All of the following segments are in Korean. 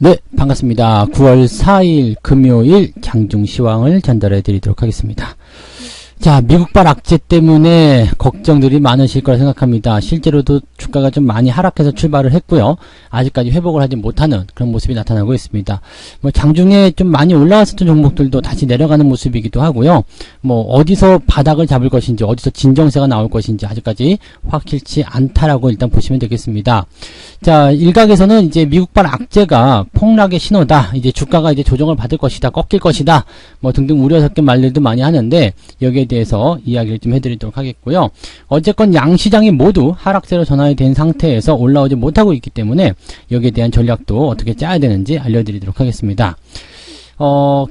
네, 반갑습니다. 9월 4일 금요일 장중 시황을 전달해 드리도록 하겠습니다. 자, 미국발 악재 때문에 걱정들이 많으실 거라 생각합니다. 실제로도 주가가 좀 많이 하락해서 출발을 했고요. 아직까지 회복을 하지 못하는 그런 모습이 나타나고 있습니다. 뭐 장중에 좀 많이 올라왔었던 종목들도 다시 내려가는 모습이기도 하고요. 뭐 어디서 바닥을 잡을 것인지, 어디서 진정세가 나올 것인지 아직까지 확실치 않다라고 일단 보시면 되겠습니다. 자, 일각에서는 이제 미국발 악재가 폭락의 신호다. 이제 주가가 이제 조정을 받을 것이다. 꺾일 것이다. 뭐 등등 우려 섞인 말들도 많이 하는데 여기에 대해서 이야기를 좀 해드리도록 하겠고요. 어쨌건 양시장이 모두 하락세로 전환이 된 상태에서 올라오지 못하고 있기 때문에 여기에 대한 전략도 어떻게 짜야 되는지 알려드리도록 하겠습니다.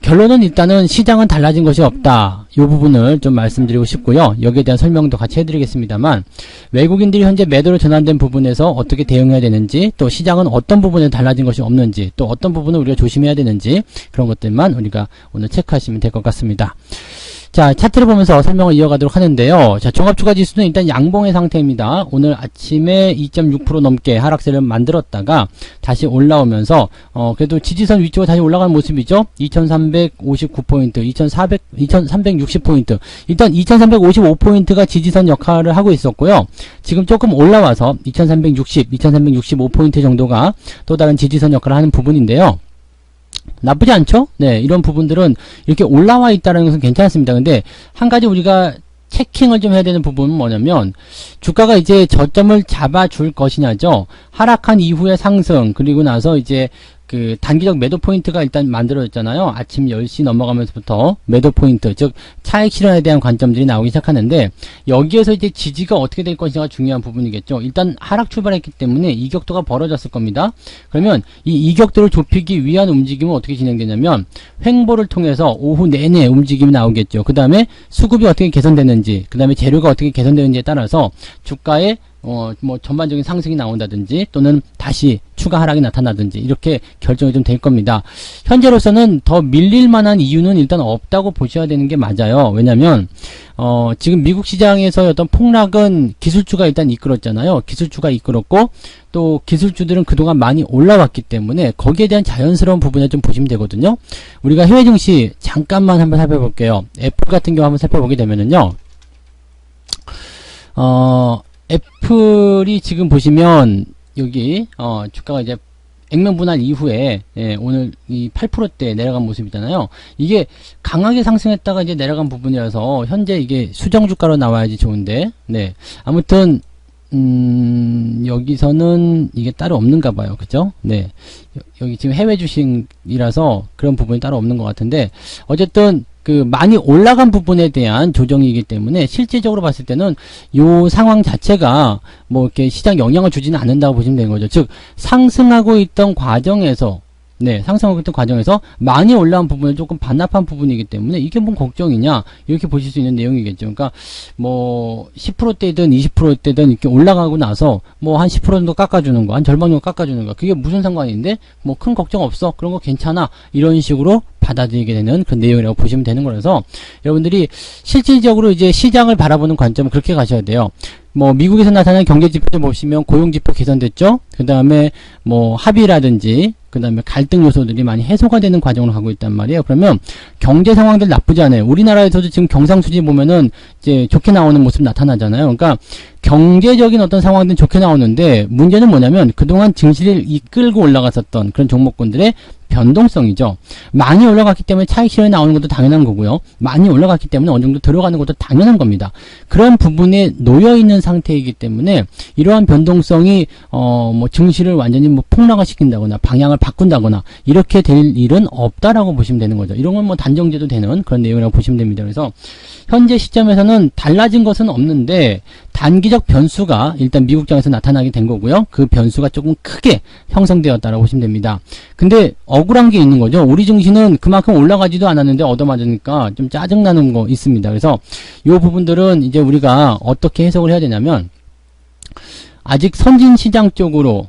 결론은 일단은 시장은 달라진 것이 없다. 이 부분을 좀 말씀드리고 싶고요. 여기에 대한 설명도 같이 해드리겠습니다만, 외국인들이 현재 매도로 전환된 부분에서 어떻게 대응해야 되는지, 또 시장은 어떤 부분에 달라진 것이 없는지, 또 어떤 부분을 우리가 조심해야 되는지, 그런 것들만 우리가 오늘 체크하시면 될 것 같습니다. 자, 차트를 보면서 설명을 이어가도록 하는데요. 자, 종합주가지수는 일단 양봉의 상태입니다. 오늘 아침에 2.6% 넘게 하락세를 만들었다가 다시 올라오면서 그래도 지지선 위쪽으로 다시 올라가는 모습이죠. 2359포인트, 2360포인트. 일단 2355포인트가 지지선 역할을 하고 있었고요. 지금 조금 올라와서 2360, 2365포인트 정도가 또 다른 지지선 역할을 하는 부분인데요. 나쁘지 않죠? 네, 이런 부분들은 이렇게 올라와 있다는 것은 괜찮습니다. 근데 한 가지 우리가 체킹을 좀 해야 되는 부분은 뭐냐면, 주가가 이제 저점을 잡아줄 것이냐죠. 하락한 이후의 상승, 그리고 나서 이제 그 단기적 매도 포인트가 일단 만들어졌잖아요. 아침 10시 넘어가면서부터 매도 포인트, 즉 차익 실현에 대한 관점들이 나오기 시작하는데, 여기에서 이제 지지가 어떻게 될 것인가가 중요한 부분이겠죠. 일단 하락 출발했기 때문에 이격도가 벌어졌을 겁니다. 그러면 이 이격도를 좁히기 위한 움직임은 어떻게 진행되냐면, 횡보를 통해서 오후 내내 움직임이 나오겠죠. 그 다음에 수급이 어떻게 개선되는지, 그 다음에 재료가 어떻게 개선되는지에 따라서 주가의 뭐 전반적인 상승이 나온다든지, 또는 다시 추가 하락이 나타나든지, 이렇게 결정이 좀 될 겁니다. 현재로서는 더 밀릴 만한 이유는 일단 없다고 보셔야 되는 게 맞아요. 왜냐면 지금 미국 시장에서의 어떤 폭락은 기술주가 일단 이끌었잖아요. 기술주가 이끌었고, 또 기술주들은 그동안 많이 올라왔기 때문에 거기에 대한 자연스러운 부분을 좀 보시면 되거든요. 우리가 해외 증시 잠깐만 한번 살펴볼게요. 애플 같은 경우 한번 살펴보게 되면은요, 애플이 지금 보시면 여기 주가가 이제 액면 분할 이후에 오늘 이 8%대 내려간 모습이잖아요. 이게 강하게 상승했다가 이제 내려간 부분이라서 현재 이게 수정 주가로 나와야지 좋은데, 네, 아무튼 여기서는 이게 따로 없는가 봐요. 그죠? 네, 여기 지금 해외 주식이라서 그런 부분이 따로 없는 것 같은데, 어쨌든 그 많이 올라간 부분에 대한 조정이기 때문에 실질적으로 봤을 때는 요 상황 자체가 뭐 이렇게 시장 영향을 주지는 않는다고 보시면 되는 거죠. 즉 상승하고 있던 과정에서, 네, 상승하고 있던 과정에서 많이 올라온 부분은 조금 반납한 부분이기 때문에 이게 뭔 걱정이냐, 이렇게 보실 수 있는 내용이겠죠. 그러니까 뭐 10%대든 20%대든 이렇게 올라가고 나서 뭐 한 10% 정도 깎아주는 거, 한 절반 정도 깎아주는 거, 그게 무슨 상관인데 뭐 큰 걱정 없어, 그런 거 괜찮아, 이런 식으로 받아들이게 되는 그런 내용이라고 보시면 되는 거라서, 여러분들이 실질적으로 이제 시장을 바라보는 관점은 그렇게 가셔야 돼요. 뭐 미국에서 나타나는 경제지표를 보시면 고용지표 개선됐죠. 그 다음에 뭐 합의라든지, 그 다음에 갈등 요소들이 많이 해소가 되는 과정으로 가고 있단 말이에요. 그러면 경제 상황들 나쁘지 않아요. 우리나라에서도 지금 경상수지 보면은 이제 좋게 나오는 모습 나타나잖아요. 그러니까 경제적인 어떤 상황들은 좋게 나오는데, 문제는 뭐냐면 그동안 증시를 이끌고 올라갔었던 그런 종목군들의 변동성이죠. 많이 올라갔기 때문에 차익 실현이 나오는 것도 당연한 거고요. 많이 올라갔기 때문에 어느 정도 들어가는 것도 당연한 겁니다. 그런 부분에 놓여 있는 상태이기 때문에 이러한 변동성이 뭐 증시를 완전히 뭐 폭락을 시킨다거나 방향을 바꾼다거나 이렇게 될 일은 없다라고 보시면 되는 거죠. 이런 건 뭐 단정제도 되는 그런 내용이라고 보시면 됩니다. 그래서 현재 시점에서는 달라진 것은 없는데, 단기적 변수가 일단 미국장에서 나타나게 된 거고요. 그 변수가 조금 크게 형성되었다라고 보시면 됩니다. 근데 억울한 게 있는 거죠. 우리 증시는 그만큼 올라가지도 않았는데 얻어맞으니까 좀 짜증나는 거 있습니다. 그래서 이 부분들은 이제 우리가 어떻게 해석을 해야 되냐면, 아직 선진시장 쪽으로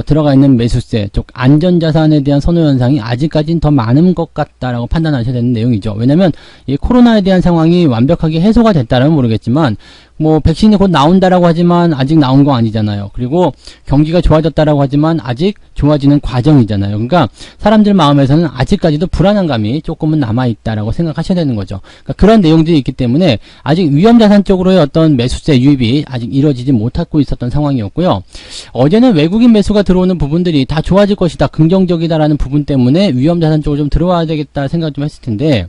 들어가 있는 매수세 쪽 안전자산에 대한 선호 현상이 아직까지는 더 많은 것 같다라고 판단하셔야 되는 내용이죠. 왜냐면 이 코로나에 대한 상황이 완벽하게 해소가 됐다라면 모르겠지만 뭐 백신이 곧 나온다라고 하지만 아직 나온 거 아니잖아요. 그리고 경기가 좋아졌다라고 하지만 아직 좋아지는 과정이잖아요. 그러니까 사람들 마음에서는 아직까지도 불안한 감이 조금은 남아있다라고 생각하셔야 되는 거죠. 그러니까 그런 내용들이 있기 때문에 아직 위험자산 쪽으로의 어떤 매수세 유입이 아직 이루어지지 못하고 있었던 상황이었고요. 어제는 외국인 매수가 들어오는 부분들이 다 좋아질 것이다, 긍정적이다라는 부분 때문에 위험자산 쪽으로 좀 들어와야 되겠다 생각 좀 했을 텐데,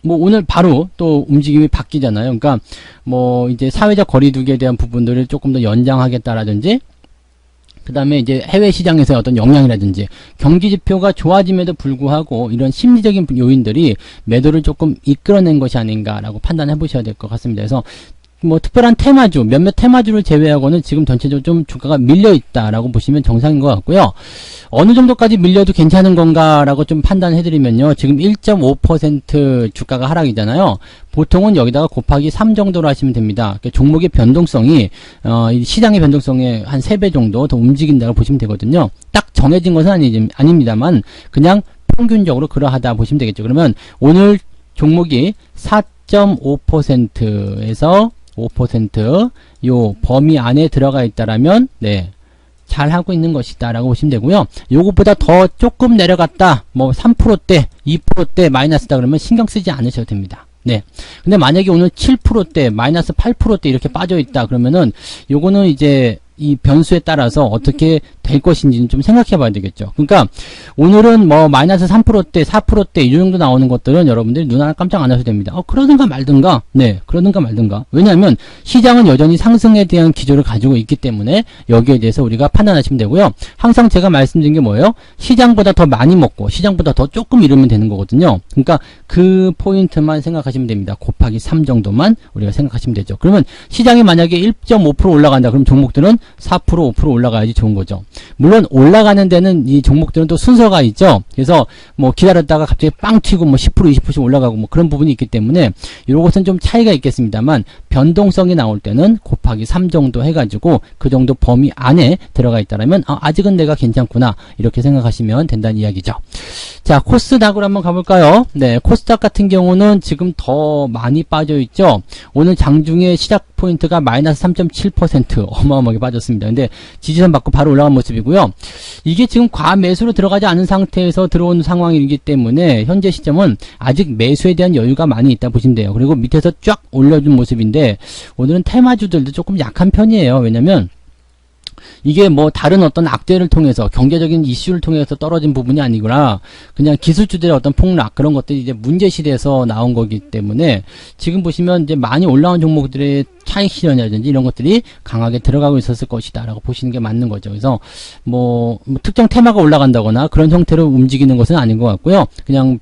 뭐 오늘 바로 또 움직임이 바뀌잖아요. 그러니까 뭐 이제 사회적 거리두기에 대한 부분들을 조금 더 연장하겠다라든지, 그 다음에 이제 해외 시장에서의 어떤 영향이라든지 경기 지표가 좋아짐에도 불구하고 이런 심리적인 요인들이 매도를 조금 이끌어낸 것이 아닌가라고 판단해 보셔야 될 것 같습니다. 그래서 뭐 특별한 테마주, 몇몇 테마주를 제외하고는 지금 전체적으로 좀 주가가 밀려있다라고 보시면 정상인 것 같고요. 어느 정도까지 밀려도 괜찮은 건가라고 좀 판단해드리면요. 지금 1.5% 주가가 하락이잖아요. 보통은 여기다가 곱하기 3 정도로 하시면 됩니다. 그러니까 종목의 변동성이 시장의 변동성의 한 3배 정도 더 움직인다고 보시면 되거든요. 딱 정해진 것은 아닙니다만 그냥 평균적으로 그러하다 보시면 되겠죠. 그러면 오늘 종목이 4.5%에서 5% 요 범위 안에 들어가 있다라면 네, 잘 하고 있는 것이다 라고 보시면 되고요. 요것보다 더 조금 내려갔다, 뭐 3%대 2%대 마이너스다 그러면 신경 쓰지 않으셔도 됩니다. 네. 근데 만약에 오늘 7%대 마이너스 8%대 이렇게 빠져 있다 그러면은 요거는 이제 이 변수에 따라서 어떻게 될 것인지는 좀 생각해 봐야 되겠죠. 그러니까 오늘은 뭐 마이너스 3%대 4%대 이 정도 나오는 것들은 여러분들이 눈 하나 깜짝 안 하셔도 됩니다. 그러든가 말든가. 네, 그러든가 말든가. 왜냐하면 시장은 여전히 상승에 대한 기조를 가지고 있기 때문에 여기에 대해서 우리가 판단하시면 되고요. 항상 제가 말씀드린 게 뭐예요? 시장보다 더 많이 먹고 시장보다 더 조금 잃으면 되는 거거든요. 그러니까 그 포인트만 생각하시면 됩니다. 곱하기 3 정도만 우리가 생각하시면 되죠. 그러면 시장이 만약에 1.5% 올라간다 그럼 종목들은 4% 5% 올라가야지 좋은 거죠. 물론 올라가는 데는 이 종목들은 또 순서가 있죠. 그래서 뭐 기다렸다가 갑자기 빵 튀고 뭐 10% 20%씩 올라가고 뭐 그런 부분이 있기 때문에 이런 것은 좀 차이가 있겠습니다만 변동성이 나올 때는 곱하기 3 정도 해가지고 그 정도 범위 안에 들어가 있다라면 아직은 내가 괜찮구나 이렇게 생각하시면 된다는 이야기죠. 자, 코스닥으로 한번 가볼까요? 네, 코스닥 같은 경우는 지금 더 많이 빠져 있죠. 오늘 장중에 시작 포인트가 마이너스 3.7% 어마어마하게 빠졌습니다. 근데 지지선 받고 바로 올라간 모습이고요. 이게 지금 과매수로 들어가지 않은 상태에서 들어온 상황이기 때문에 현재 시점은 아직 매수에 대한 여유가 많이 있다 보시면 돼요. 그리고 밑에서 쫙 올려준 모습인데 오늘은 테마주들도 조금 약한 편이에요. 왜냐면 이게 뭐 다른 어떤 악재를 통해서 경제적인 이슈를 통해서 떨어진 부분이 아니구나. 그냥 기술주들의 어떤 폭락 그런 것들이 이제 문제시대에서 나온 거기 때문에 지금 보시면 이제 많이 올라온 종목들의 차익 실현이라든지 이런 것들이 강하게 들어가고 있었을 것이다 라고 보시는 게 맞는 거죠. 그래서 뭐 특정 테마가 올라간다거나 그런 형태로 움직이는 것은 아닌 것 같고요. 그냥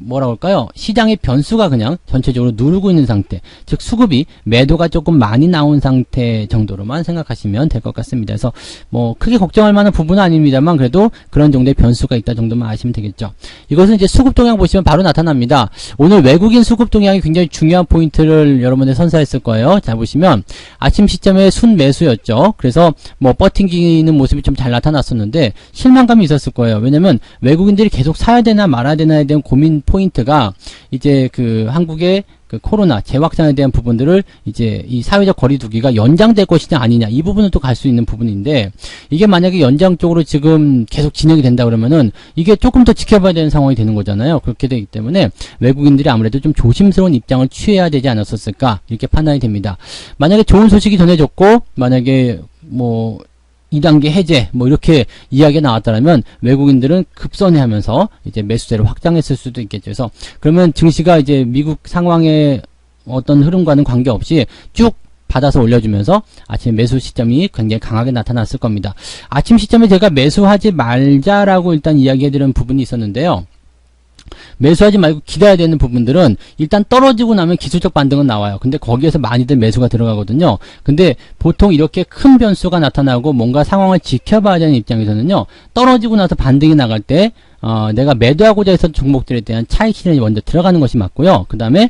뭐라고 할까요? 시장의 변수가 그냥 전체적으로 누르고 있는 상태, 즉 수급이 매도가 조금 많이 나온 상태 정도로만 생각하시면 될 것 같습니다. 그래서 뭐 크게 걱정할 만한 부분은 아닙니다만 그래도 그런 정도의 변수가 있다 정도만 아시면 되겠죠. 이것은 이제 수급 동향 보시면 바로 나타납니다. 오늘 외국인 수급 동향이 굉장히 중요한 포인트를 여러분들 선사했을 거예요. 자, 보시면 아침 시점에 순매수였죠. 그래서 뭐 버팅기는 모습이 좀 잘 나타났었는데 실망감이 있었을 거예요. 왜냐면 외국인들이 계속 사야 되나 말아야 되나에 대한 고민 포인트가 이제 그 한국의 그 코로나 재확산에 대한 부분들을 이제 이 사회적 거리두기가 연장될 것이냐 아니냐 이 부분은 또 갈 수 있는 부분인데 이게 만약에 연장 쪽으로 지금 계속 진행이 된다 그러면은 이게 조금 더 지켜봐야 되는 상황이 되는 거잖아요. 그렇게 되기 때문에 외국인들이 아무래도 좀 조심스러운 입장을 취해야 되지 않았었을까 이렇게 판단이 됩니다. 만약에 좋은 소식이 전해졌고 만약에 뭐 2단계 해제 뭐 이렇게 이야기가 나왔다면 외국인들은 급선회하면서 이제 매수세를 확장했을 수도 있겠죠. 그래서 그러면 증시가 이제 미국 상황의 어떤 흐름과는 관계없이 쭉 받아서 올려주면서 아침 매수 시점이 굉장히 강하게 나타났을 겁니다. 아침 시점에 제가 매수하지 말자라고 일단 이야기해드린 부분이 있었는데요. 매수하지 말고 기다려야 되는 부분들은 일단 떨어지고 나면 기술적 반등은 나와요. 근데 거기에서 많이들 매수가 들어가거든요. 근데 보통 이렇게 큰 변수가 나타나고 뭔가 상황을 지켜봐야 되는 입장에서는요, 떨어지고 나서 반등이 나갈 때 내가 매도하고자 했던 종목들에 대한 차익 실현이 먼저 들어가는 것이 맞고요. 그 다음에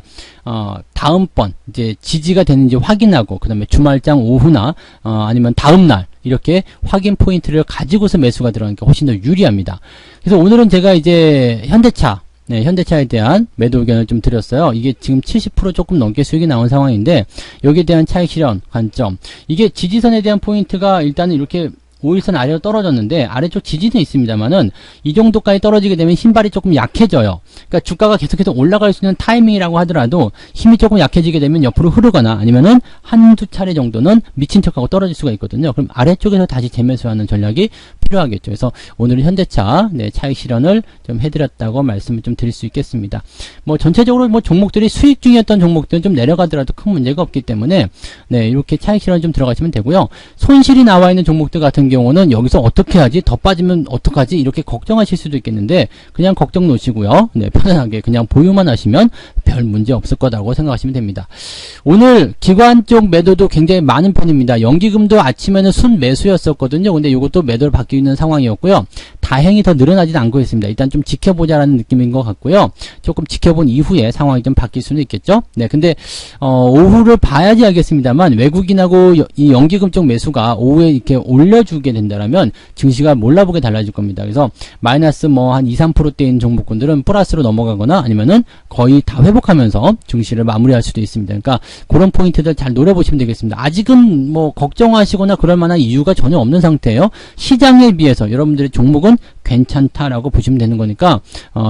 다음번 이제 지지가 되는지 확인하고, 그 다음에 주말장 오후나 아니면 다음날 이렇게 확인 포인트를 가지고서 매수가 들어가는 게 훨씬 더 유리합니다. 그래서 오늘은 제가 이제 현대차, 현대차에 대한 매도 의견을 좀 드렸어요. 이게 지금 70% 조금 넘게 수익이 나온 상황인데, 여기에 대한 차익 실현 관점, 이게 지지선에 대한 포인트가 일단은 이렇게 5일선 아래로 떨어졌는데 아래쪽 지지는 있습니다만은 이 정도까지 떨어지게 되면 힘발이 조금 약해져요. 그러니까 주가가 계속해서 올라갈 수 있는 타이밍이라고 하더라도 힘이 조금 약해지게 되면 옆으로 흐르거나 아니면은 한두 차례 정도는 미친 척하고 떨어질 수가 있거든요. 그럼 아래쪽에서 다시 재매수하는 전략이 필요하겠죠. 그래서 오늘은 현대차 차익 실현을 좀 해드렸다고 말씀을 좀 드릴 수 있겠습니다. 뭐 전체적으로 뭐 종목들이 수익 중이었던 종목들은 좀 내려가더라도 큰 문제가 없기 때문에 이렇게 차익 실현 좀 들어가시면 되고요. 손실이 나와 있는 종목들 같은 경우는 여기서 어떻게 하지? 더 빠지면 어떡하지? 이렇게 걱정하실 수도 있겠는데 그냥 걱정 놓으시고요. 편안하게 그냥 보유만 하시면 별 문제 없을 거라고 생각하시면 됩니다. 오늘 기관 쪽 매도도 굉장히 많은 편입니다. 연기금도 아침에는 순 매수였었거든요. 근데 이것도 매도를 받기 있는 상황이었고요. 다행히 더 늘어나지는 않고 있습니다. 일단 좀 지켜보자라는 느낌인 것 같고요. 조금 지켜본 이후에 상황이 좀 바뀔 수는 있겠죠. 근데 오후를 봐야지 알겠습니다만 외국인하고 이 연기금 쪽 매수가 오후에 이렇게 올려주게 된다라면 증시가 몰라보게 달라질 겁니다. 그래서 마이너스 뭐 한 2, 3%대인 종목군들은 플러스로 넘어가거나 아니면은 거의 다 회복하면서 증시를 마무리할 수도 있습니다. 그러니까 그런 포인트들 잘 노려보시면 되겠습니다. 아직은 뭐 걱정하시거나 그럴 만한 이유가 전혀 없는 상태예요. 시장에 비해서 여러분들의 종목은 괜찮다라고 보시면 되는 거니까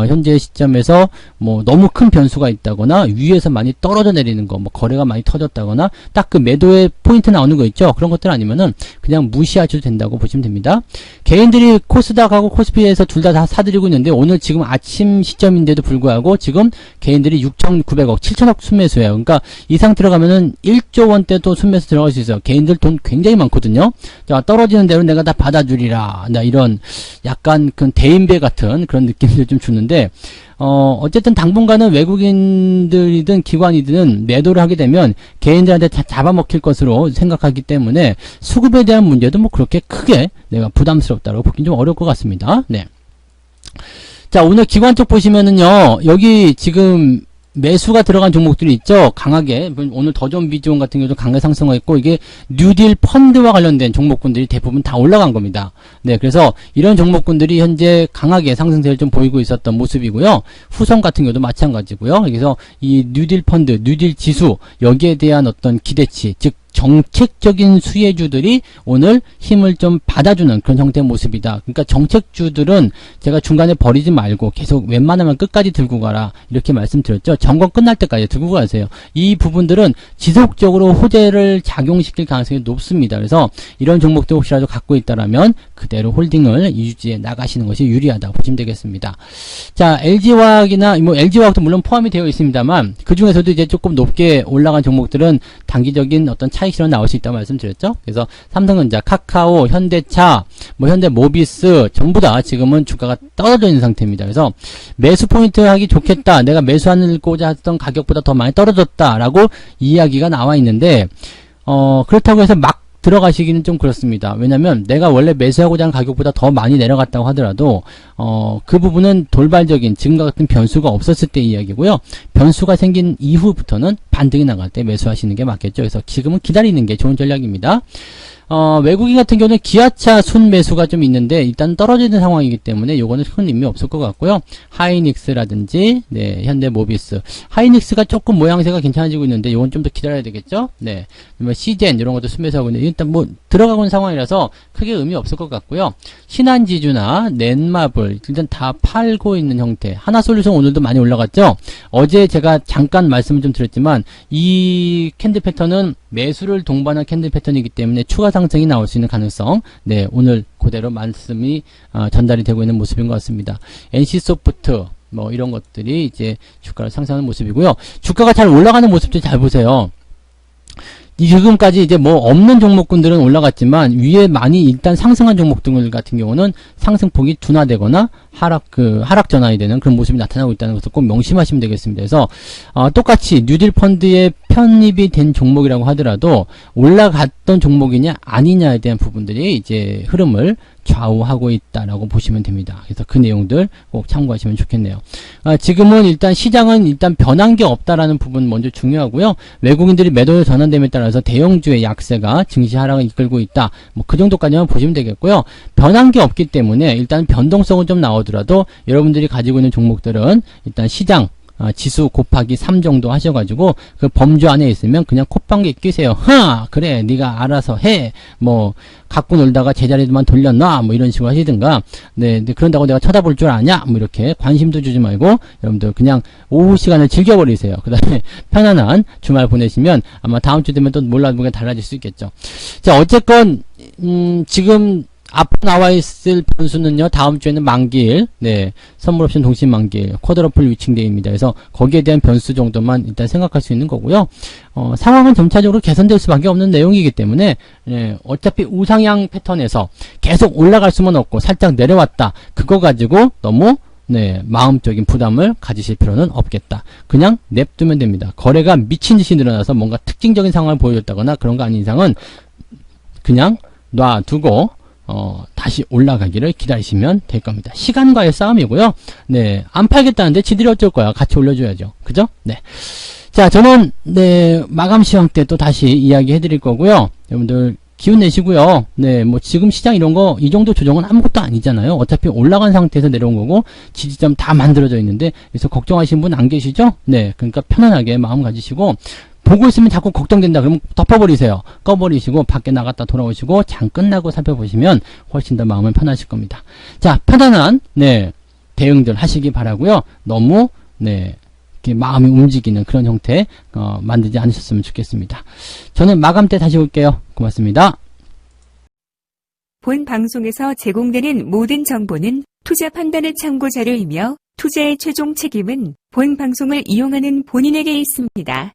현재 시점에서 뭐 너무 큰 변수가 있다거나 위에서 많이 떨어져 내리는 거, 뭐 거래가 많이 터졌다거나 딱 그 매도의 포인트 나오는 거 있죠. 그런 것들 아니면은 그냥 무시하셔도 된다고 보시면 됩니다. 개인들이 코스닥하고 코스피에서 둘 다 사들이고 있는데 오늘 지금 아침 시점인데도 불구하고 지금 개인들이 6,900억, 7천억 순매수예요. 그러니까 이 상태로 가면은 1조 원대도 순매수 들어갈 수 있어요. 개인들 돈 굉장히 많거든요. 자, 떨어지는 대로 내가 다 받아주리라. 이런 약간 그 대인배 같은 그런 느낌들 좀 주는데 어쨌든 당분간은 외국인들이든 기관이든 매도를 하게 되면 개인들한테 잡아먹힐 것으로 생각하기 때문에 수급에 대한 문제도 뭐 그렇게 크게 내가 부담스럽다고 보긴 좀 어려울 것 같습니다. 자, 오늘 기관 쪽 보시면은요, 여기 지금 매수가 들어간 종목들이 있죠. 강하게 오늘 더존 비즈온 같은 경우도 강하게 상승했고 이게 뉴딜 펀드와 관련된 종목군들이 대부분 다 올라간 겁니다. 그래서 이런 종목군들이 현재 강하게 상승세를 좀 보이고 있었던 모습이고요. 후성 같은 경우도 마찬가지고요. 그래서 이 뉴딜 펀드, 뉴딜 지수 여기에 대한 어떤 기대치, 즉 정책적인 수혜주들이 오늘 힘을 좀 받아주는 그런 형태의 모습이다. 그러니까 정책주들은 제가 중간에 버리지 말고 계속 웬만하면 끝까지 들고 가라 이렇게 말씀드렸죠. 점검 끝날 때까지 들고 가세요. 이 부분들은 지속적으로 호재를 작용시킬 가능성이 높습니다. 그래서 이런 종목들 혹시라도 갖고 있다라면 그대로 홀딩을 유지해 나가시는 것이 유리하다고 보시면 되겠습니다. 자, LG화학이나 뭐 LG화학도 물론 포함이 되어 있습니다만 그 중에서도 이제 조금 높게 올라간 종목들은 단기적인 어떤 차익 실현 나올 수 있다고 말씀드렸죠. 그래서 삼성전자, 카카오, 현대차, 뭐 현대모비스 전부 다 지금은 주가가 떨어져 있는 상태입니다. 그래서 매수 포인트 하기 좋겠다. 내가 매수하고자 했던 가격보다 더 많이 떨어졌다라고 이야기가 나와 있는데 그렇다고 해서 막 들어가시기는 좀 그렇습니다. 왜냐면 내가 원래 매수하고자 하는 가격보다 더 많이 내려갔다고 하더라도 그 부분은 돌발적인 지금과 같은 변수가 없었을 때 이야기고요. 변수가 생긴 이후부터는 반등이 나갈 때 매수하시는 게 맞겠죠. 그래서 지금은 기다리는 게 좋은 전략입니다. 외국인 같은 경우는 기아차 순매수가 좀 있는데 일단 떨어지는 상황이기 때문에 요거는 큰 의미 없을 것 같고요. 하이닉스라든지 현대모비스, 하이닉스가 조금 모양새가 괜찮아지고 있는데 요건 좀 더 기다려야 되겠죠. 시젠 이런 것도 순매수하고 있는데 일단 뭐 들어가고 있는 상황이라서 크게 의미 없을 것 같고요. 신한지주나 넷마블 일단 다 팔고 있는 형태. 하나솔루션 오늘도 많이 올라갔죠. 어제 제가 잠깐 말씀을 좀 드렸지만 이 캔들 패턴은 매수를 동반한 캔들 패턴이기 때문에 추가 상승이 나올 수 있는 가능성, 오늘 그대로 말씀이 전달이 되고 있는 모습인 것 같습니다. NC소프트 뭐 이런 것들이 이제 주가를 상승하는 모습이고요. 주가가 잘 올라가는 모습도 잘 보세요. 지금까지 이제 뭐 없는 종목군들은 올라갔지만 위에 많이 일단 상승한 종목들 같은 경우는 상승폭이 둔화되거나 하락 전환이 되는 그런 모습이 나타나고 있다는 것을 꼭 명심하시면 되겠습니다. 그래서 똑같이 뉴딜 펀드에 편입이 된 종목이라고 하더라도 올라갔던 종목이냐 아니냐에 대한 부분들이 이제 흐름을 좌우하고 있다라고 보시면 됩니다. 그래서 그 내용들 꼭 참고하시면 좋겠네요. 지금은 일단 시장은 일단 변한 게 없다라는 부분 먼저 중요하고요. 외국인들이 매도에 전환됨에 따라서 대형주의 약세가 증시 하락을 이끌고 있다. 뭐 그 정도까지만 보시면 되겠고요. 변한 게 없기 때문에 일단 변동성은 좀 나오더라도 여러분들이 가지고 있는 종목들은 일단 시장 지수 곱하기 3 정도 하셔가지고 그 범주 안에 있으면 그냥 콧방귀 끼세요. 그래 네가 알아서 해. 뭐 갖고 놀다가 제자리만 돌려놔. 뭐 이런 식으로 하시든가. 네, 그런다고 내가 쳐다볼 줄 아냐? 뭐 이렇게 관심도 주지 말고 여러분들 그냥 오후 시간을 즐겨버리세요. 그 다음에 편안한 주말 보내시면 아마 다음 주 되면 또 몰라보게 달라질 수 있겠죠. 자, 어쨌건 지금 앞으로 나와 있을 변수는요, 다음 주에는 만기일, 네, 선물 옵션 동시 만기일, 쿼드러플 위칭데이입니다. 그래서 거기에 대한 변수 정도만 일단 생각할 수 있는 거고요. 상황은 점차적으로 개선될 수밖에 없는 내용이기 때문에, 네, 어차피 우상향 패턴에서 계속 올라갈 수만 없고 살짝 내려왔다. 그거 가지고 너무 네, 마음적인 부담을 가지실 필요는 없겠다. 그냥 냅두면 됩니다. 거래가 미친 듯이 늘어나서 뭔가 특징적인 상황을 보여줬다거나 그런 거 아닌 이상은 그냥 놔두고 다시 올라가기를 기다리시면 될 겁니다. 시간과의 싸움이고요. 네, 안 팔겠다는데 지들이 어쩔 거야. 같이 올려줘야죠. 그죠? 네. 자, 저는, 네, 마감 시황 때 또 다시 이야기 해드릴 거고요. 여러분들, 기운 내시고요. 네, 뭐, 지금 시장 이런 거, 이 정도 조정은 아무것도 아니잖아요. 어차피 올라간 상태에서 내려온 거고, 지지점 다 만들어져 있는데, 그래서 걱정하시는 분 안 계시죠? 네, 그러니까 편안하게 마음 가지시고, 보고 있으면 자꾸 걱정된다 그러면 덮어버리세요. 꺼버리시고 밖에 나갔다 돌아오시고 장 끝나고 살펴보시면 훨씬 더 마음은 편하실 겁니다. 자, 편안한 네 대응들 하시기 바라고요. 너무 네 이렇게 마음이 움직이는 그런 형태 만들지 않으셨으면 좋겠습니다. 저는 마감 때 다시 올게요. 고맙습니다. 본 방송에서 제공되는 모든 정보는 투자 판단의 참고 자료이며 투자의 최종 책임은 본 방송을 이용하는 본인에게 있습니다.